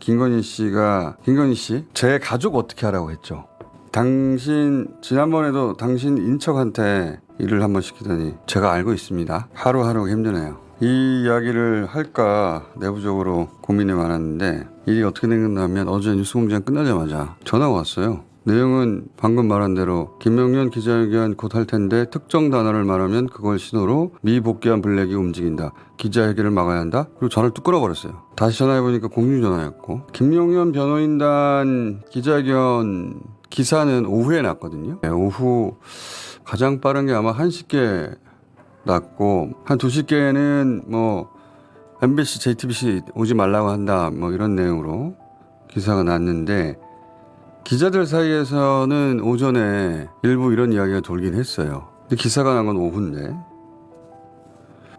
김건희 씨, 제 가족 어떻게 하라고 했죠. 지난번에도 당신 인척한테 일을 한번 시키더니 제가 알고 있습니다. 하루하루 힘드네요. 이 이야기를 할까 내부적으로 고민이 많았는데 일이 어떻게 됐냐면 어제 뉴스공장 끝나자마자 전화가 왔어요. 내용은 방금 말한 대로 김명년 기자회견 곧 할 텐데 특정 단어를 말하면 그걸 신호로 미복귀한 블랙이 움직인다. 기자회견을 막아야 한다. 그리고 전화를 뚝 끊어버렸어요. 다시 전화해보니까 공중전화였고 김용현 변호인단 기자회견 기사는 오후에 났거든요. 오후 가장 빠른 게 아마 1시께 났고 한 2시께는 뭐 MBC, JTBC 오지 말라고 한다 뭐 이런 내용으로 기사가 났는데 기자들 사이에서는 오전에 일부 이런 이야기가 돌긴 했어요. 근데 기사가 난 건 오후인데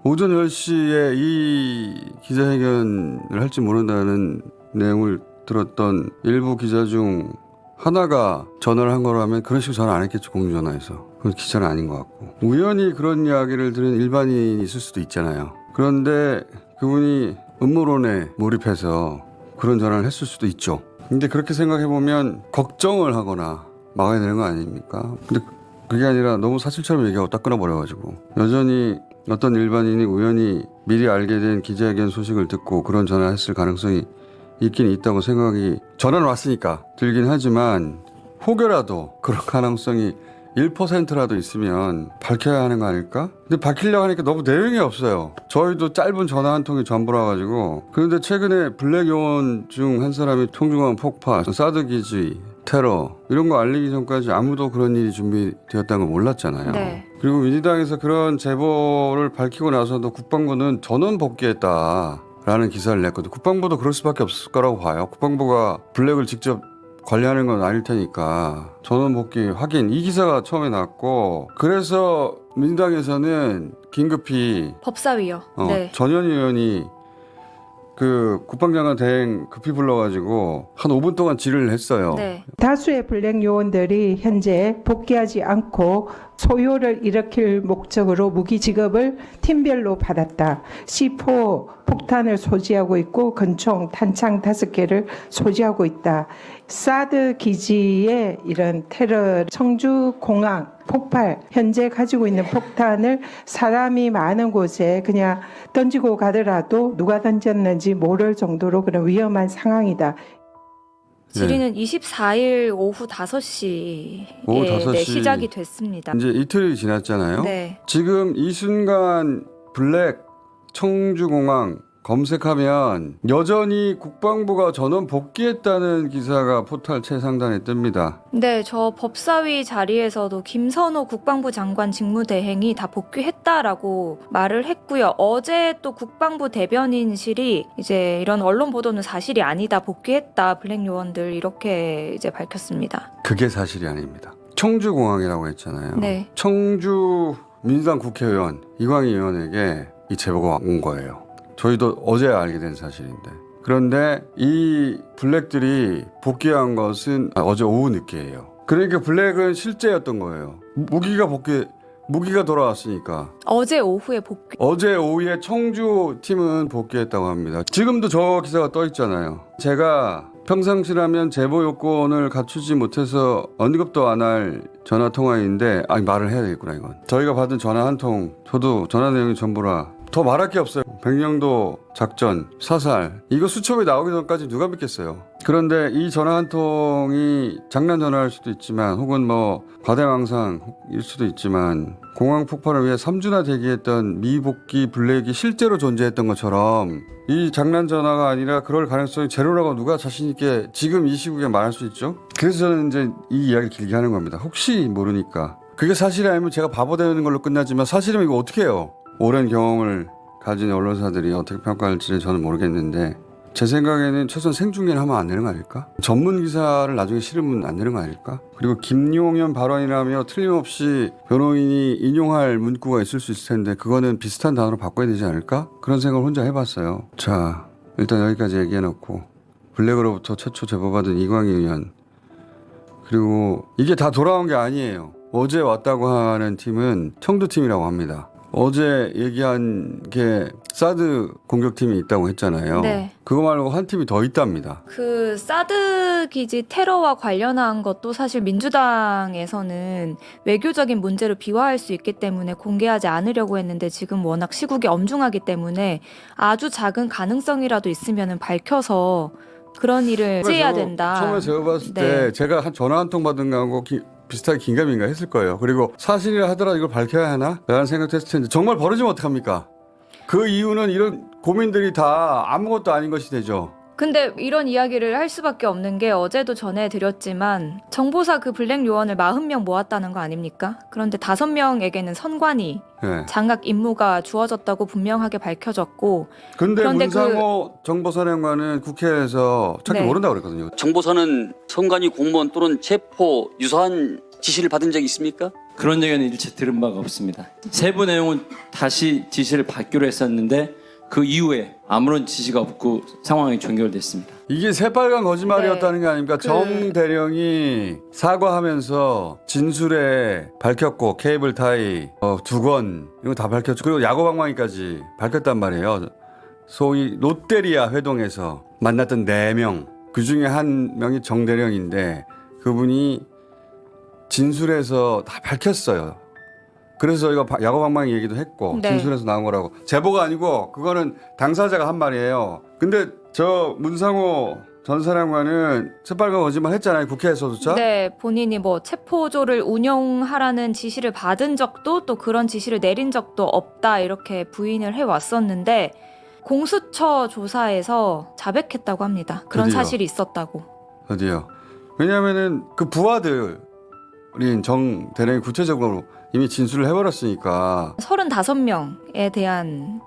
오전 10시에 이 기자회견을 할지 모른다는 내용을 들었던 일부 기자 중 하나가 전화를 한 거라면 그런 식으로 전화 안 했겠죠. 공중전화에서. 그건 기자는 아닌 것 같고. 우연히 그런 이야기를 들은 일반인이 있을 수도 있잖아요. 그런데 그분이 음모론에 몰입해서 그런 전화를 했을 수도 있죠. 근데 그렇게 생각해보면 걱정을 하거나 막아야 되는 거 아닙니까? 근데 그게 아니라 너무 사실처럼 얘기하고 딱 끊어버려가지고 여전히 어떤 일반인이 우연히 미리 알게 된 기자회견 소식을 듣고 그런 전화를 했을 가능성이 있긴 있다고 생각이 전화는 왔으니까 들긴 하지만 혹여라도 그런 가능성이 1%라도 있으면 밝혀야 하는 거 아닐까? 근데 밝히려고 하니까 너무 내용이 없어요. 저희도 짧은 전화 한 통이 전부라 가지고. 그런데 최근에 블랙 요원 중 한 사람이 통중앙 폭파, 사드 기지, 테러 이런 거 알리기 전까지 아무도 그런 일이 준비되었다는 걸 몰랐잖아요. 네. 그리고 민주당에서 그런 제보를 밝히고 나서도 국방부는 전원 복귀했다라는 기사를 냈거든요. 국방부도 그럴 수밖에 없을 거라고 봐요. 국방부가 블랙을 직접 관리하는 건 아닐 테니까 전원 복귀 확인 이 기사가 처음에 났고 그래서 민주당에서는 긴급히 법사위요. 네. 전현희 의원이 그 국방장관 대행 급히 불러가지고 한 5분 동안 질의를 했어요. 네. 다수의 블랙 요원들이 현재 복귀하지 않고 소요를 일으킬 목적으로 무기 지급을 팀별로 받았다. C4 폭탄을 소지하고 있고 권총, 탄창 5개를 소지하고 있다. 사드 기지의 이런 테러, 청주 공항 폭발, 현재 가지고 있는 폭탄을 사람이 많은 곳에 그냥 던지고 가더라도 누가 던졌는지 모를 정도로 그런 위험한 상황이다. 질의는 24일 오후 5시에 오후 5시. 네, 시작이 됐습니다. 이제 이틀이 지났잖아요. 네. 지금 이 순간 블랙 청주공항 검색하면 여전히 국방부가 전원 복귀했다는 기사가 포털 최상단에 뜹니다. 네, 저 법사위 자리에서도 김선호 국방부 장관 직무대행이 다 복귀했다라고 말을 했고요. 어제 또 국방부 대변인실이 이제 이런 언론 보도는 사실이 아니다, 복귀했다, 블랙 요원들 이렇게 이제 밝혔습니다. 그게 사실이 아닙니다. 청주공항이라고 했잖아요. 네. 청주 민주당 국회의원 이광희 의원에게 이 제보가 온 거예요. 저희도 어제 알게 된 사실인데. 그런데 이 블랙들이 복귀한 것은 어제 오후 늦게예요. 그러니까 블랙은 실제였던 거예요. 무기가 돌아왔으니까. 어제 오후에 복귀. 어제 오후에 청주 팀은 복귀했다고 합니다. 지금도 저 기사가 떠 있잖아요. 제가 평상시라면 제보 요건을 갖추지 못해서 언급도 안 할 전화 통화인데 말을 해야 되겠구나 이건. 저희가 받은 전화 한 통 저도 전화 내용이 전부라 더 말할 게 없어요. 백령도 작전, 사살 이거 수첩에 나오기 전까지 누가 믿겠어요. 그런데 이 전화 한 통이 장난 전화일 수도 있지만 혹은 뭐 과대망상일 수도 있지만 공항 폭발을 위해 3주나 대기했던 미복귀 블랙이 실제로 존재했던 것처럼 이 장난 전화가 아니라 그럴 가능성이 제로라고 누가 자신 있게 지금 이 시국에 말할 수 있죠. 그래서 저는 이제 이 이야기를 길게 하는 겁니다. 혹시 모르니까. 그게 사실이 아니면 제가 바보 되는 걸로 끝나지만 사실이면 이거 어떻게 해요. 오랜 경험을 가진 언론사들이 어떻게 평가할지는 저는 모르겠는데 제 생각에는 최소한 생중계를 하면 안 되는 거 아닐까? 전문 기사를 나중에 실으면 안 되는 거 아닐까? 그리고 김용현 발언이라며 틀림없이 변호인이 인용할 문구가 있을 수 있을 텐데 그거는 비슷한 단어로 바꿔야 되지 않을까? 그런 생각을 혼자 해봤어요. 자, 일단 여기까지 얘기해놓고 블랙으로부터 최초 제보받은 이광희 의원 그리고 이게 다 돌아온 게 아니에요. 어제 왔다고 하는 팀은 청두팀이라고 합니다. 어제 얘기한 게 사드 공격팀이 있다고 했잖아요. 네. 그거 말고 한 팀이 더 있답니다. 그 사드 기지 테러와 관련한 것도 사실 민주당에서는 외교적인 문제로 비화할 수 있기 때문에 공개하지 않으려고 했는데 지금 워낙 시국이 엄중하기 때문에 아주 작은 가능성이라도 있으면 밝혀서 그런 일을 해야 된다. 처음에 제가 봤을 때 네. 제가 전화 한 통 받은 거하고 비슷하게 긴가민가 했을 거예요. 그리고 사실이라 하더라도 이걸 밝혀야 하나? 라는 생각도 했을 텐데 정말 벌어지면 어떡합니까? 그 이유는 이런 고민들이 다 아무것도 아닌 것이 되죠. 근데 이런 이야기를 할 수밖에 없는 게 어제도 전해드렸지만 정보사 그 블랙 요원을 40명 모았다는 거 아닙니까? 그런데 5명에게는 선관위, 네. 장악 임무가 주어졌다고 분명하게 밝혀졌고 근데 그런데 문상호 정보사령관은 국회에서 찾기 네. 모른다고 그랬거든요. 정보사는 선관위 공무원 또는 체포 유사한 지시를 받은 적이 있습니까? 그런 얘기는 일체 들은 바가 없습니다. 세부 내용은 다시 지시를 받기로 했었는데 그 이후에 아무런 지시가 없고 상황이 종결됐습니다. 이게 새빨간 거짓말이었다는 게 아닙니까? 정 대령이 사과하면서 진술에 밝혔고 케이블 타이, 두건 이거 다 밝혔죠. 그리고 야구방망이까지 밝혔단 말이에요. 소위 롯데리아 회동에서 만났던 4명 그중에 한 명이 정 대령인데 그분이 진술에서 다 밝혔어요. 그래서 저희가 야구방망이 얘기도 했고 네. 진술에서 나온 거라고. 제보가 아니고 그거는 당사자가 한 말이에요. 근데 저 문상호 전 사령관은 새빨간 거짓말 했잖아요. 국회에서조차. 네, 본인이 뭐 체포조를 운영하라는 지시를 받은 적도 또 그런 지시를 내린 적도 없다 이렇게 부인을 해왔었는데 공수처 조사에서 자백했다고 합니다. 그런 드디어. 사실이 있었다고. 어디요? 왜냐하면은 그 부하들인 정 대령이 구체적으로 이미 진술을 해버렸으니까 35명에 대한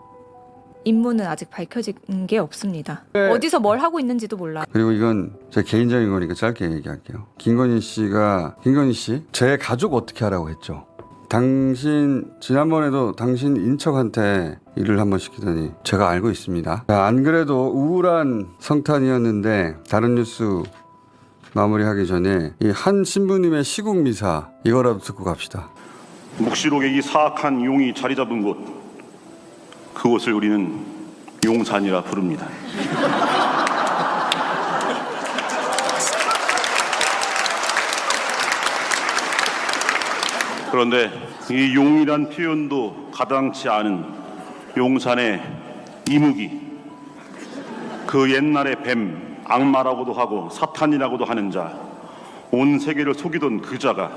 임무는 아직 밝혀진 게 없습니다. 네. 어디서 뭘 하고 있는지도 몰라요. 그리고 이건 제 개인적인 거니까 짧게 얘기할게요. 김건희 씨 제 가족 어떻게 하라고 했죠? 당신 지난번에도 당신 인척한테 일을 한번 시키더니 제가 알고 있습니다. 안 그래도 우울한 성탄이었는데 다른 뉴스 마무리하기 전에 이 한 신부님의 시국 미사 이거라도 듣고 갑시다. 묵시록의 이 사악한 용이 자리 잡은 곳, 그곳을 우리는 용산이라 부릅니다. 그런데 이 용이란 표현도 가당치 않은 용산의 이무기, 그 옛날의 뱀, 악마라고도 하고 사탄이라고도 하는 자, 온 세계를 속이던 그 자가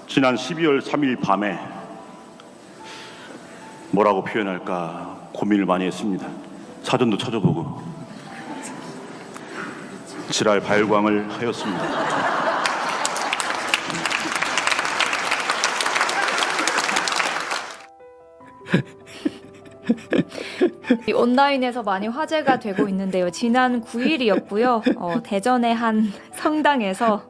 지난 12월 3일 밤에 뭐라고 표현할까 고민을 많이 했습니다. 사전도 찾아보고 지랄 발광을 하였습니다. 이 온라인에서 많이 화제가 되고 있는데요. 지난 9일이었고요. 대전의 한 성당에서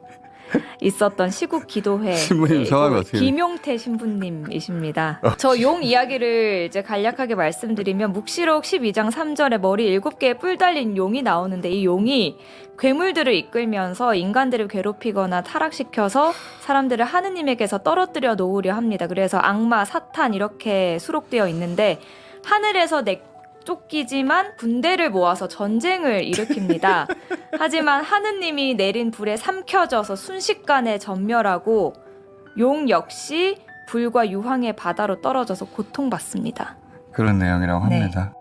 있었던 시국 기도회. 신부님 성함이 어떻게 돼요? 김용태 신부님이십니다. 저 용 이야기를 이제 간략하게 말씀드리면 묵시록 12장 3절에 머리 7개의 뿔 달린 용이 나오는데 이 용이 괴물들을 이끌면서 인간들을 괴롭히거나 타락시켜서 사람들을 하느님에게서 떨어뜨려 놓으려 합니다. 그래서 악마, 사탄 이렇게 수록되어 있는데 하늘에서 쫓기지만 군대를 모아서 전쟁을 일으킵니다. 하지만 하느님이 내린 불에 삼켜져서 순식간에 전멸하고 용 역시 불과 유황의 바다로 떨어져서 고통받습니다. 그런 내용이라고 네. 합니다.